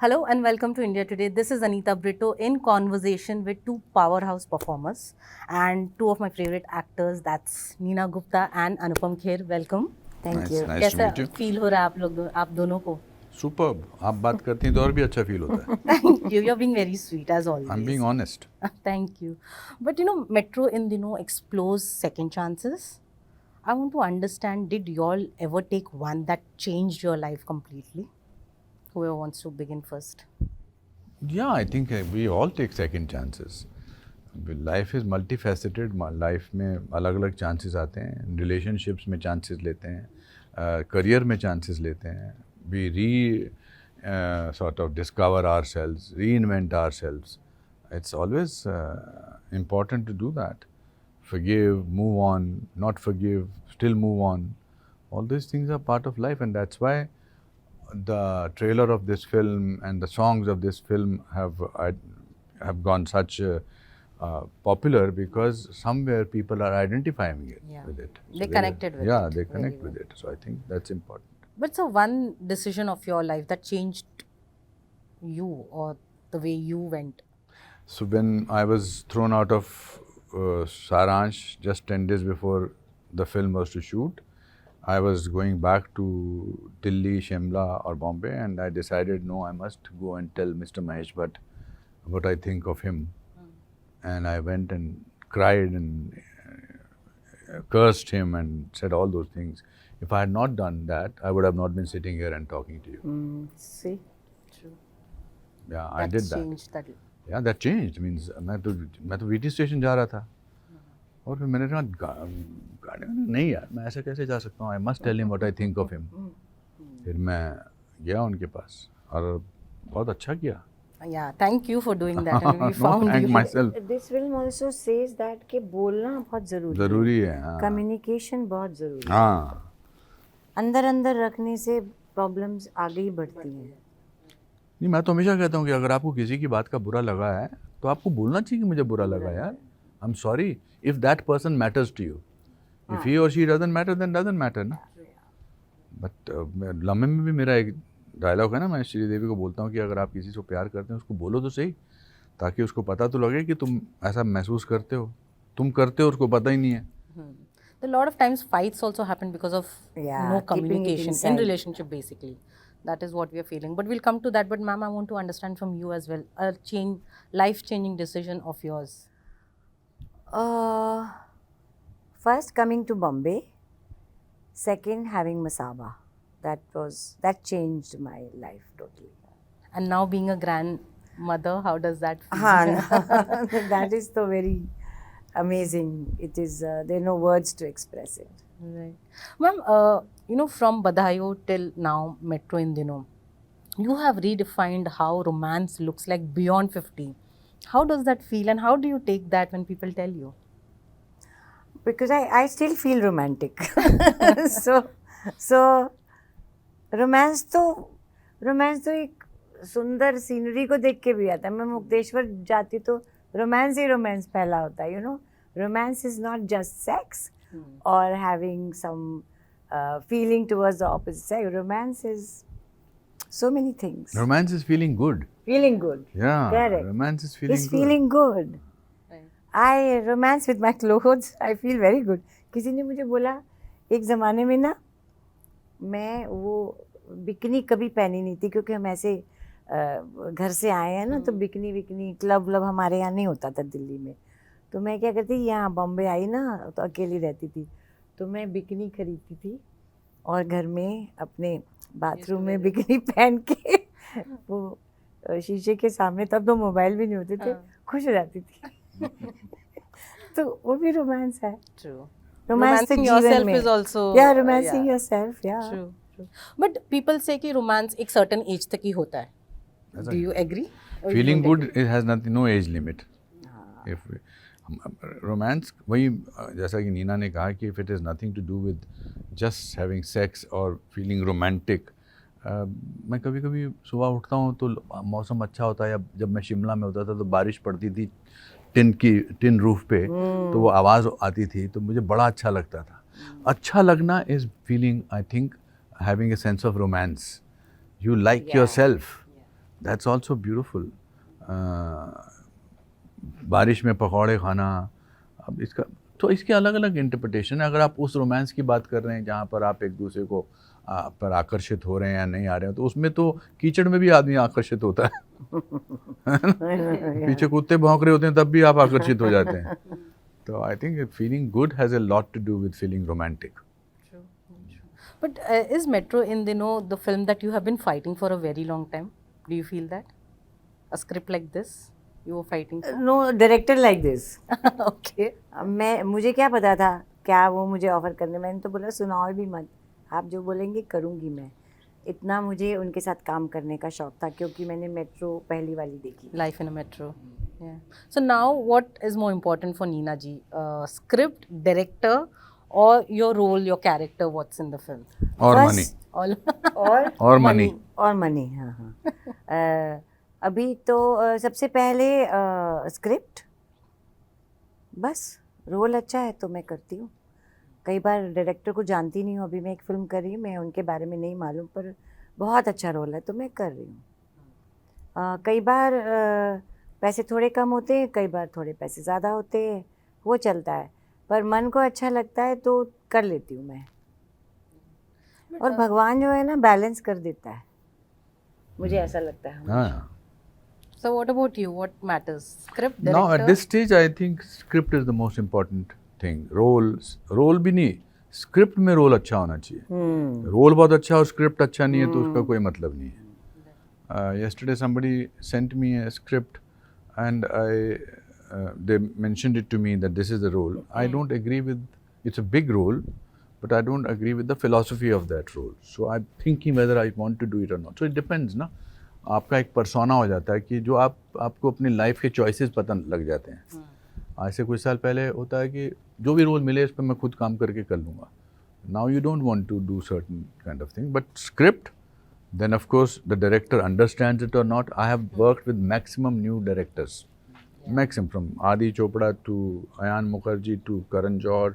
Hello and welcome to India Today. This is Anita Brito in conversation with two powerhouse performers and two of my favorite actors. That's Neena Gupta and Anupam Kher. Welcome. Thank Nice, you. nice to कैसा meet you. Feel हो रहा है आप दोनों को? Superb. आप बात करती हैं तो और भी अच्छा फील होता है. Thank you. You're being very sweet as always. I'm being honest. Thank you. But you know, Metro in Dino explores second chances. I want to understand, did y'all ever take one that changed your life completely? Whoever wants to begin first. Yeah, I think we all take second chances. Life is multifaceted. Life में अलग अलग chances आते हैं. Relationships में chances लेते हैं. Career में chances लेते हैं. We sort of discover ourselves, reinvent ourselves. It's always important to do that. Forgive, move on, not forgive, still move on. All these things are part of life, and that's why the trailer of this film and the songs of this film have gone such popular because somewhere people are identifying it Yeah. with it. They connected with yeah, it they very connect well. with it. So I think that's important. But so one decision of your life that changed you or the way you went. So when I was thrown out of Saransh just 10 days before the film was to shoot, I was going back to Delhi, Shimla or Bombay, and I decided, no, I must go and tell Mr. Mahesh Bhatt what I think of him. And I went and cried and cursed him and said all those things. If I had not done that, I would have not been sitting here and talking to you. See? True. Yeah, I did that. Changed that. Yeah, that changed. Means मैं तो VT station जा रहा था और फिर मैंने कहा गाड़ी में नहीं यार मैं ऐसे कैसे जा सकता हूँ. I must tell him what I think of him. फिर मैं गया उनके पास और बहुत अच्छा किया. Yeah, thank you for doing that. And we No, found thank you. myself. This film also says that कि बोलना बहुत जरूरी है. जरूरी है. हाँ. Communication बहुत जरूरी है. हाँ. अंदर अंदर रखने से प्रॉब्लम्स आगे ही बढ़ती हैं. नहीं मैं तो हमेशा कहता हूँ कि अगर आपको किसी की बात का बुरा लगा है तो आपको बोलना चाहिए कि मुझे बुरा लगा यार. I am sorry if that person matters to you. If he और she doesn't matter then doesn't matter ना. बट लम्हे में भी मेरा एक डायलॉग है ना, मैं श्रीदेवी को बोलता हूँ कि अगर आप किसी से प्यार करते हैं उसको बोलो तो सही, ताकि उसको पता तो लगे कि तुम ऐसा महसूस करते हो. तुम करते हो उसको पता ही नहीं है. A lot of times fights also happen because of Yeah, no keeping it communication in inside. relationship basically. That is what we are feeling. But we'll come to that. But ma'am, I want to understand from you as well. A life-changing decision of yours. First coming to Bombay. Second having Masaba. That changed my life totally. And now being a grandmother, how does that feel? That is so very amazing. It is there are no words to express it. Right. Ma'am, you know, from Badhayo till now, Metro in Dino, you have redefined how romance looks like beyond 50. How does that feel and how do you take that when people tell you? Because I still feel romantic. so romance तो एक सुंदर scenery को देख के भी आता है. मैं मुक्तेश्वर जाती तो रोमांस ही रोमांस पहला होता है. Romance is not just sex or having some feeling towards the opposite sex. Romance is so many things. Romance is feeling good. Feeling good. Yeah. Correct. Romance is feeling It's good. feeling good. Right. I romance with my clothes. I feel very good. किसी ने मुझे बोला एक ज़माने में ना मैं वो बिकनी कभी पहनी नहीं थी क्योंकि हम ऐसे घर से आए हैं ना, तो बिकनी क्लब हमारे यहाँ नहीं होता था दिल्ली में. तो मैं क्या करती, यहाँ बॉम्बे आई ना तो अकेली रहती थी, तो मैं बिकनी खरीदती थी और घर में अपने बाथरूम में बिकनी पहन के वो शीशे के सामने, तब तो मोबाइल भी नहीं होते थे, खुश हो जाती थी. तो वो भी रोमांस है. True. रोमांस तो Romancing जीवन yourself में. is also Yeah, romancing yourself. Yeah. True, true. But people say कि romance एक certain age तक ही होता है. Do you agree? Or you Feeling don't good, it has nothing, no age limit. If romance, वही जैसा कि नीना ने कहा कि if it is nothing to do with just having sex or feeling romantic, मैं कभी कभी सुबह उठता हूँ तो मौसम अच्छा होता है, या जब मैं शिमला में होता था तो बारिश पड़ती थी टिन रूफ पे, तो वो आवाज़ आती थी तो मुझे बड़ा अच्छा लगता था. अच्छा लगना is feeling, I think, having a sense of romance. You like yourself. That's also beautiful. बारिश में पकौड़े खाना, अब इसका तो इसके अलग अलग इंटरप्रिटेशन है। अगर आप उस रोमांस की बात कर रहे हैं जहाँ पर आप एक दूसरे को पर आकर्षित हो रहे हैं या नहीं आ रहे हैं, तो उसमें तो कीचड़ में भी आदमी आकर्षित होता है पीछे कुत्ते भौंक रहे होते हैं तब भी आप आकर्षित हो जाते हैं। तो I think feeling good has a lot to do with feeling romantic. But is Metro in the film that you have been fighting for a very long time? Do you feel that? A script like this you were fighting for? No director like this. Okay. मुझे क्या पता था क्या वो मुझे offer करने, मैंने तो बोला सुनाओ भी मत, आप जो बोलेंगे करूँगी मैं। इतना मुझे उनके साथ काम करने का शौक था क्योंकि मैंने मेट्रो पहली वाली देखी। Life in a Metro. Yeah. So now what is more important for Neena ji? Script, director, or your role, your character, what's in the film? और First- मनी All. और मनी और मनी, हाँ हाँ। अभी तो सबसे पहले स्क्रिप्ट, बस रोल अच्छा है तो मैं करती हूँ। कई बार डायरेक्टर को जानती नहीं हूँ, अभी मैं एक फिल्म कर रही हूँ, मैं उनके बारे में नहीं मालूम, पर बहुत अच्छा रोल है तो मैं कर रही हूँ। कई बार पैसे थोड़े कम होते हैं, कई बार थोड़े पैसे ज़्यादा होते हैं, वो चलता है, पर मन को अच्छा लगता है तो कर लेती हूँ मैं। और भगवान जो है ना बैलेंस कर देता है, मुझे ऐसा लगता है। हाँ। So what about you? What matters? Script, director? Now at this stage I think script is the most important thing. Role भी नहीं, स्क्रिप्ट में रोल अच्छा होना चाहिए। रोल बहुत अच्छा और स्क्रिप्ट अच्छा नहीं है तो उसका कोई मतलब नहीं है। Yesterday somebody sent me a script and they mentioned it to me that this is the role. I don't agree with, it's a big role, but I don't agree with the philosophy of that role. So I'm thinking whether I want to do it or not. So it depends ना, आपका एक persona हो जाता है कि जो आपको अपनी लाइफ के चॉइसेस पता लग जाते हैं। आज से कुछ साल पहले होता है कि जो भी रोल मिले इस पर मैं खुद काम करके कर लूँगा। Now you don't want to do certain kind of thing, but script, then of course the director understands it or not. I have worked with maximum new directors, maximum, from Adi Chopra to Ayan Mukherjee to Karan Johar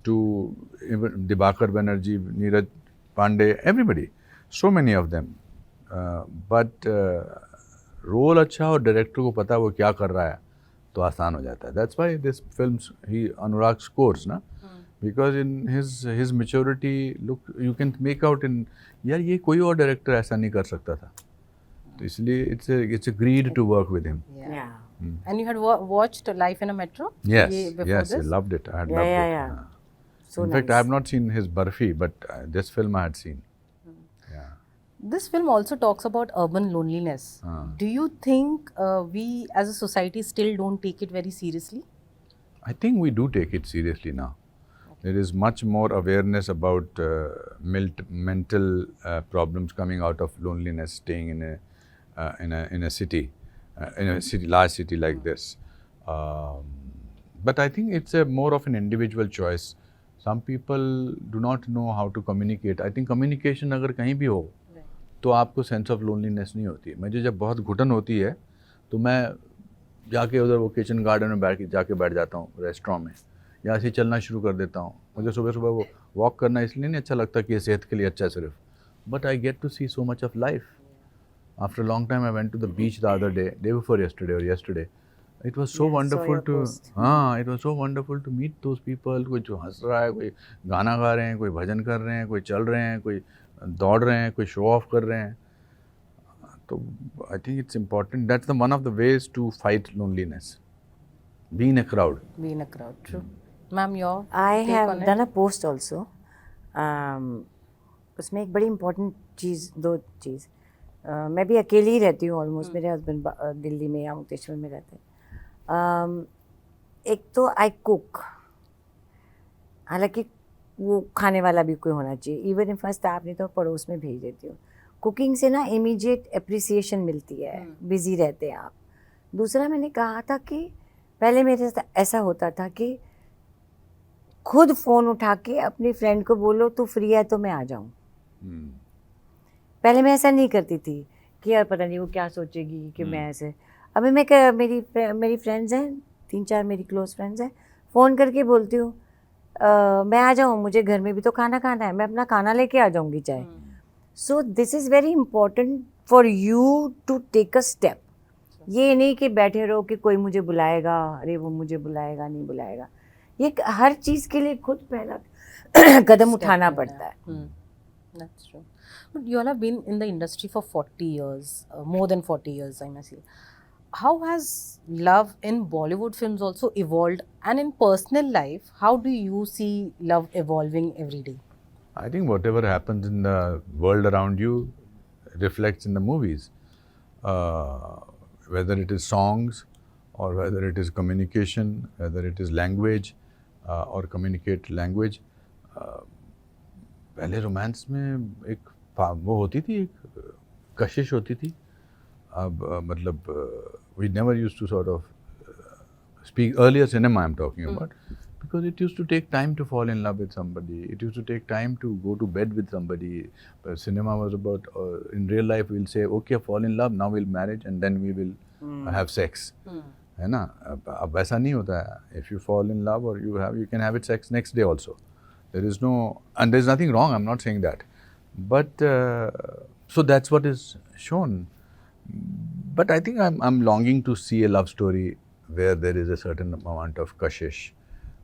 to even Dibakar Banerjee, Neeraj Pandey, everybody, so many of them. But role अच्छा और director को पता वो क्या कर रहा है तो आसान हो जाता है। That's why this films he Anurag scores ना, because in his maturity look you can make out in, यार ये कोई और डायरेक्टर ऐसा नहीं कर सकता था, तो इसलिए it's a great to work with him. Yeah. And you had watched Life in a Metro? Yes, before yes, I this? loved it. I had Yeah, loved yeah, it. yeah. So In fact, nice. I have not seen his Barfi, but this film I had seen. Yeah. This film also talks about urban loneliness. Do you think we as a society still don't take it very seriously? I think we do take it seriously now. There is much more awareness about mental problems coming out of loneliness, staying in a city, large city like this. But I think it's a more of an individual choice. Some people do not know how to communicate. I think communication अगर कहीं भी हो तो आपको sense of loneliness नहीं होती है। मुझे जब बहुत घुटन होती है तो मैं जाके उधर वो किचन गार्डन में जाके बैठ जाता हूँ, रेस्टोरेंट में, या ऐसे ही चलना शुरू कर देता हूँ। मुझे सुबह सुबह वो वॉक करना इसलिए नहीं अच्छा लगता कि ये सेहत के लिए अच्छा है सिर्फ, but I get to see so much of life. After long time I went to the beach the other day before yesterday or yesterday. It was so Yeah, wonderful saw your to post. हाँ, it was so wonderful to meet those people. कोई जो हंस रहा है, कोई गाना गा रहे हैं, कोई भजन कर रहे हैं, कोई चल रहे हैं, कोई दौड़ रहे हैं, कोई शो ऑफ कर रहे हैं। तो I think it's important, that's the one of the ways to fight loneliness, be in a crowd. Be in a crowd, true. Ma'am, your I take have on done it? a post also. उसमें एक बड़ी important चीज़, दो चीज़, मैं भी अकेली ही रहती हूँ almost, मेरे हस्बैंड दिल्ली में या मुक्तेश्वर में रहते हैं। एक तो आई कुक, हालांकि वो खाने वाला भी कोई होना चाहिए, इवन इफ मैं स्टाफ नहीं तो पड़ोस में भेज देती हूँ। कुकिंग से ना इमीडिएट अप्रिसिएशन मिलती है, बिजी रहते हैं आप। दूसरा मैंने कहा था कि पहले मेरे साथ ऐसा होता था कि खुद फ़ोन उठा के अपनी फ्रेंड को बोलो तू फ्री है तो मैं आ जाऊँ। पहले मैं ऐसा नहीं करती थी कि यार पता नहीं वो क्या सोचेगी कि मैं ऐसे। अभी मैं मेरी फ्रेंड्स हैं, 3-4 मेरी क्लोज फ्रेंड्स हैं, फ़ोन करके बोलती हूँ मैं आ जाऊँ, मुझे घर में भी तो खाना खाना है, मैं अपना खाना लेके आ जाऊँगी चाहे। So this is very important for you to take a step. ये नहीं कि बैठे रहो कि कोई मुझे बुलाएगा, अरे वो मुझे बुलाएगा नहीं बुलाएगा. ये हर चीज़ के लिए खुद पहला कदम उठाना पड़ता है. That's true. But you all have been in the industry for 40 years, more than 40 years, I must say. How has love in Bollywood films also evolved? And in personal life, how do you see love evolving every day? I think whatever happens in the world around you reflects in the movies. Whether it is songs or whether it is communication, whether it is language or communicate language. पहले romance में एक वो होती थी, एक कशिश होती थी. अब मतलब we never used to sort of speak earlier cinema I'm talking about, because it used to take time to fall in love with somebody. It used to take time to go to bed with somebody. But cinema was about, in real life we'll say, okay, fall in love, now we'll marriage and then we will have sex. है ना. अब वैसा नहीं होता है. If you fall in love or you can have it sex next day also. There is no, and there's nothing wrong, I'm not saying that. But, so that's what is shown. But I think I'm longing to see a love story where there is a certain amount of kashish,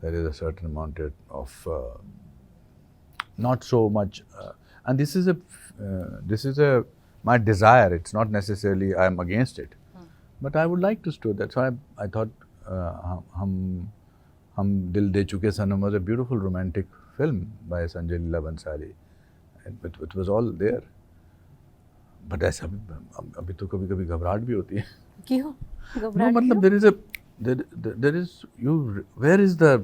there is a certain amount of not so much, and this is my desire. It's not necessarily I'm against it, but I would like to store. That's why I thought Hum Dil De Chuke Sanam was a beautiful romantic film by Sanjay Leela Bhansali. It was all there. But ऐसा अभी तो कभी कभी घबराहट भी होती है. क्यों No, मतलब there is where is the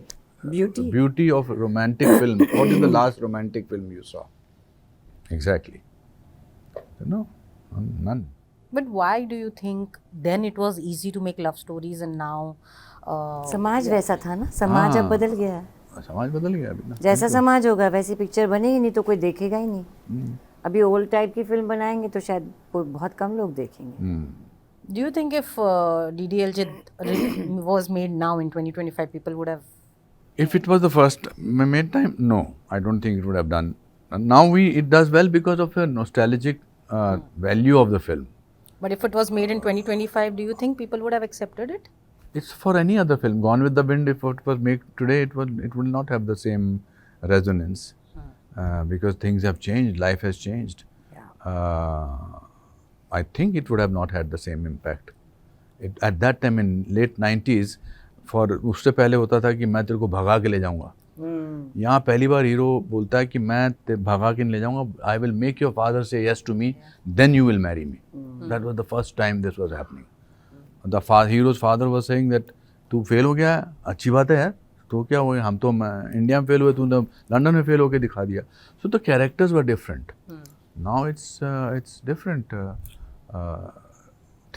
beauty of a romantic film? What is the last romantic film you saw? Exactly. No, none. But why do you think then it was easy to make love stories and now समाज वैसा था ना. समाज अब बदल गया है. समाज बदल गया अभी ना. जैसा समाज होगा वैसी पिक्चर बनेगी, नहीं तो कोई देखेगा ही नहीं. अभी ओल्ड टाइप की फिल्म बनाएंगे तो शायद बहुत कम लोग देखेंगे. Do you think if DDLJ was made now in 2025, people would have? If it was the first made time, no, I don't think it would have done. Now it does well because of the nostalgic value of the film. But if it was made in 2025, do you think people would have accepted it? It's for any other film. Gone with the Wind, if it was made today, it will not have the same resonance. Because things have changed, life has changed. I think it would have not had the same impact. At that time in late 90s, उससे पहले होता था कि मैं तेरे को भगा के ले जाऊंगा. यहाँ पहली बार हीरो बोलता है कि मैं भगा के नहीं ले जाऊंगा. I will make your father say yes to me, then you will marry me. That was the first time this was happening. The hero's father was saying that तू फेल हो गया, अच्छी बात है यार. तो क्या हुआ, हम तो इंडिया में फेल हुए, तूने लंदन में फेल होके दिखा दिया. So the characters were different. Now it's different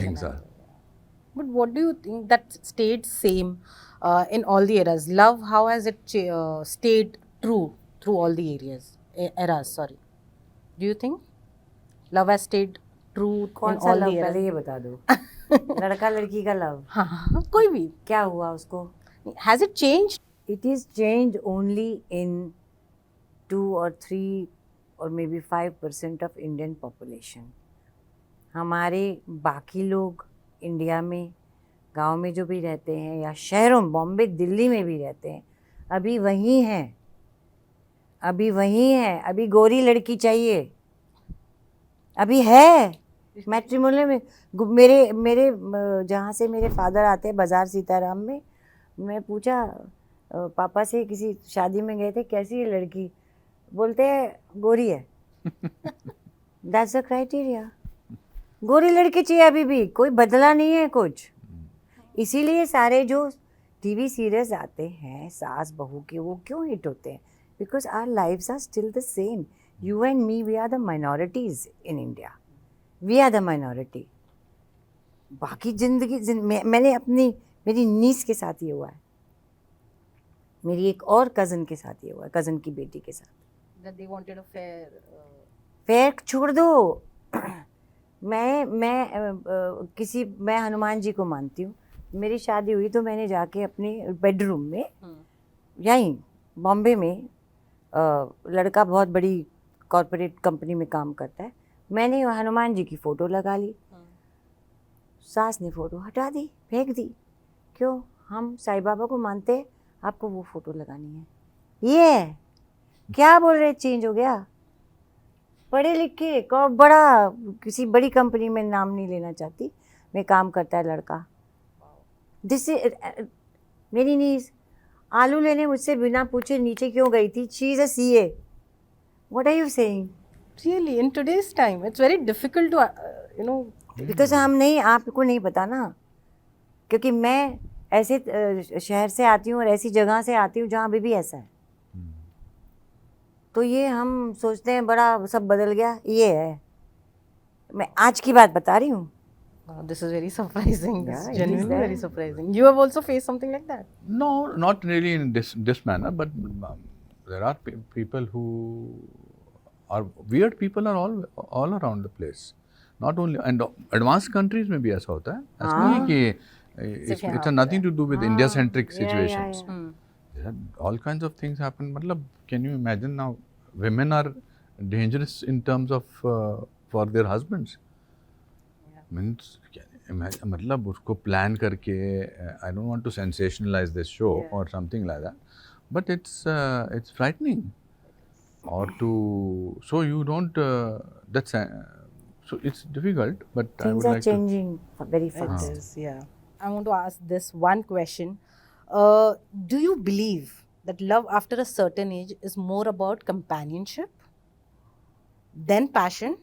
things are. But what do you think that stayed same in all the eras? Love, how has it stayed true through all the eras? Sorry. Do you think love has stayed true कौन in सा all love the eras? पहले ये बता दो. लड़का लड़की का love. हाँ, कोई भी. क्या हुआ उसको? Has it changed? It is changed only in 2 or 3 or maybe 5% of Indian population. हमारे बाकी लोग इंडिया में गांव में जो भी रहते हैं या शहरों बॉम्बे दिल्ली में भी रहते हैं, अभी वहीं हैं. अभी गोरी लड़की चाहिए. अभी है मैट्रिमोनियल में. मेरे जहाँ से मेरे फादर आते हैं बाज़ार सीताराम में, मैं पूछा पापा से, किसी शादी में गए थे, कैसी है लड़की? बोलते हैं गोरी है. That's the criteria. गोरी लड़की चाहिए अभी भी, कोई बदला नहीं है कुछ. इसीलिए सारे जो टीवी सीरियल्स आते हैं सास बहू के, वो क्यों हिट होते हैं? Because our lives are still the same. You and me, we are the minorities in India. We are the minority. बाकी ज़िंदगी मैंने मेरी नीस के साथ ये हुआ है, मेरी एक और कज़न के साथ ये हुआ है, कज़न की बेटी के साथ. That they wanted a fair. Fair छोड़ दो. मैं हनुमान जी को मानती हूँ. मेरी शादी हुई तो मैंने जाके अपने बेडरूम में यहीं बॉम्बे में, लड़का बहुत बड़ी कॉरपोरेट कंपनी में काम करता है, मैंने हनुमान जी की फ़ोटो लगा ली, सास ने फ़ोटो हटा दी, फेंक दी। क्यों? हम साईं बाबा को मानते हैं, आपको वो फ़ोटो लगानी है। ये है। क्या बोल रहे चेंज हो गया? पढ़े लिखे को बड़ा किसी बड़ी कंपनी में, नाम नहीं लेना चाहती, में काम करता है लड़का। दिस मेरी नीज आलू लेने मुझसे बिना पूछे नीचे क्यों गई थी? She is a CA। What are you saying? Really, in today's time, it's very difficult to, because हम नहीं, आपको नहीं पता ना, क्योंकि मैं ऐसे शहर से आती हूँ और ऐसी जगह से आती हूँ जहाँ अभी भी ऐसा है। तो ये हम सोचते हैं बड़ा सब बदल गया, ये है। मैं आज की बात बता रही हूँ। Wow, this is very surprising. This Yeah, is it is genuinely there. very surprising. You have also faced something like that. No, not really in this manner, but there are people who are weird. People are all around the place. Not only and advanced countries में भी ऐसा होता है. ऐसा नहीं है कि it's nothing to do with India-centric situations. There are all kinds of things happen. मतलब can you imagine now? Women are dangerous in terms of for their husbands. Means मतलब उसको प्लान करके, I don't want to sensationalize this show or something like that, but it's frightening. Or to so you don't that's so it's difficult, but I Things would are like changing very It fast. is, yeah. I want to ask this one question. Do you believe that love after a certain age is more about companionship than passion,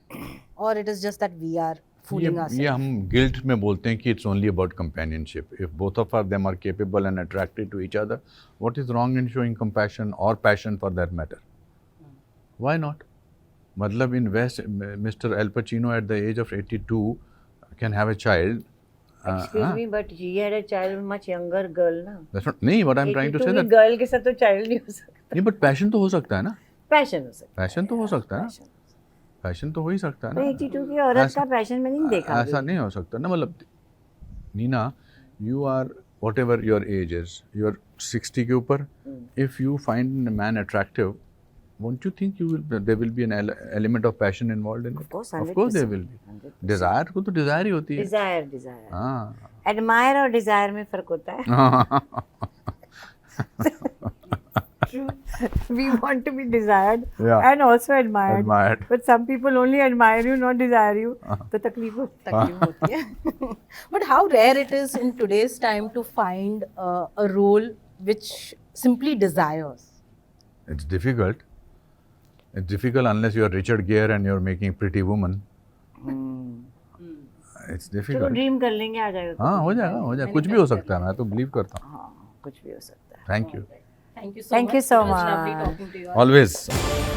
or it is just that we are fooling ये ourselves? हम guilt में बोलते हैं कि it's only about companionship. If both of them are capable and attracted to each other, what is wrong in showing compassion और passion for that matter? Why not? मतलब in west mister Al Pacino at the age of 82 can have a child. Excuse me, but he had a child with much younger girl ना. That's not नहीं, what I'm trying to say 82 की that girl के साथ तो child नहीं हो सकता. नहीं, बट पैशन तो हो सकता है ना. Passion हो सकता पैशन तो हो सकता है ना. Passion. पैशन तो हो ही सकता है पर ना. 82 की औरत ऐसा- का पैशन में नहीं देखा ऐसा अभी. नहीं हो सकता ना. मतलब Neena, you are whatever your age is, you are 60 के ऊपर, if you find a man attractive, won't you think there will be an element of passion involved in it? Of course, Of course there 100%. will be. Desire को तो desire ही होती है. Desire. हाँ. Admire और desire में फर्क होता है. We want to be desired Yeah. and also admired. Admired. But some people only admire you, not desire you. तो तकलीफ होती है. तकलीफ होती है. But how rare it is in today's time to find a role which simply desires. It's difficult. It's difficult unless you are Richard Gere and you're making Pretty Woman. It's चलो difficult. Dream कर लेंगे, आ जाएगा. हाँ, हो जाएगा. कुछ भी हो सकता है. मैं तो बिलीव करता हूँ. हाँ, कुछ भी हो सकता है. Thank you. Thank you so Thank much. you so It was lovely much. talking to you. Always.